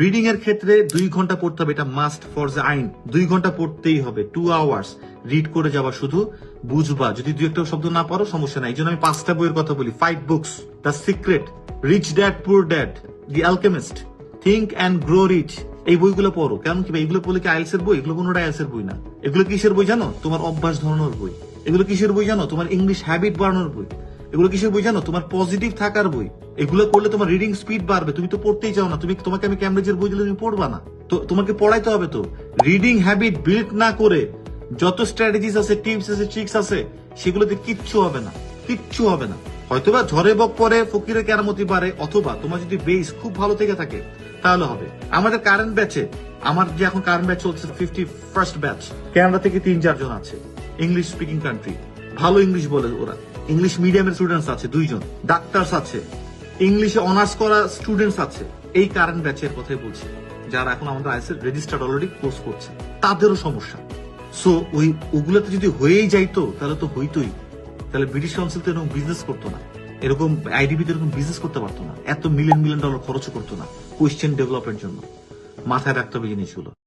Reading এর ক্ষেত্রে 2 ঘন্টা পড়তে হবে, এটা মাস্ট ফর দ্য আইন। 2 ঘন্টা পড়তেই হবে, 2 আওয়ার্স রিড করে যাওয়া, শুধু বুঝবা। যদি 2-একটা শব্দ না পারো সমস্যা নাই, এই জন্য আমি 5টা বইয়ের কথা বলি। 5 books: the secret, rich dad poor dad, the alchemist, think and grow rich. এই বইগুলো পড়ো। কেমন কি ভাই, এগুলো পড়লে কি আইএলস এর বই? এগুলো কোনোটা আইএলস এর বই না। এগুলো কিসের বই জানো? তোমার অভ্যাস ধরানোর বই। এগুলো কিসের বই জানো? তোমার ইংলিশ হ্যাবিট বাড়ানোর বই। এগুলো কিসের বই জানো? তোমার পজিটিভ থাকার বই। এগুলো করলে তোমার রিডিং স্পিড বাড়বে। তুমি তো পড়তেই চাও না, তোমাকে আমি ক্যামব্রিজের বই দিলে তুমি পড়বা না। তো তোমাকে পড়াইতে হবে। তো রিডিং হ্যাবিট বিল্ড না করে যত স্ট্র্যাটেজিস আছে, টিপস আছে, ট্রিক্স আছে, সেগুলোতে কিচ্ছু হবে না, কিচ্ছু হবে না। হয়তোবা ঝড়ে বক পরে ফকিরের কেরামতি পারে, অথবা তোমার যদি বেস খুব ভালো থেকে থাকে তাহলে হবে। আমাদের কারেন্ট ব্যাচে, আমার যে এখন কারেন্ট ব্যাচ চলছে 51st ব্যাচ, কানাডা থেকে 3-4 জন আছে, ইংলিশ স্পিকিং কান্ট্রি, ভালো ইংলিশ বলে ওরা। ইংলিশ মিডিয়ামের স্টুডেন্টস আছে 2 জন, ডাক্তারস আছে, ইংলিশে অনার্স করা স্টুডেন্টস আছে। এই কারেন্ট ব্যাচের কথাই বলছি, যারা এখন আমাদের আইএলটিএস রেজিস্টার্ড অলরেডি কোর্স করছে, তাদেরও সমস্যা। সো ওগুলোতে যদি হয়েই যাইতো তাহলে তো হইতোই। তাহলে ব্রিটিশ কাউন্সিল তো এরকম বিজনেস করতো না, এরকম আইডিবি তো এরকম বিজনেস করতে পারতো না, এত মিলিয়ন মিলিয়ন ডলার খরচ করতো না কোয়েশ্চেন ডেভেলপের জন্য। মাথায় রাখতে হবে জিনিসগুলো।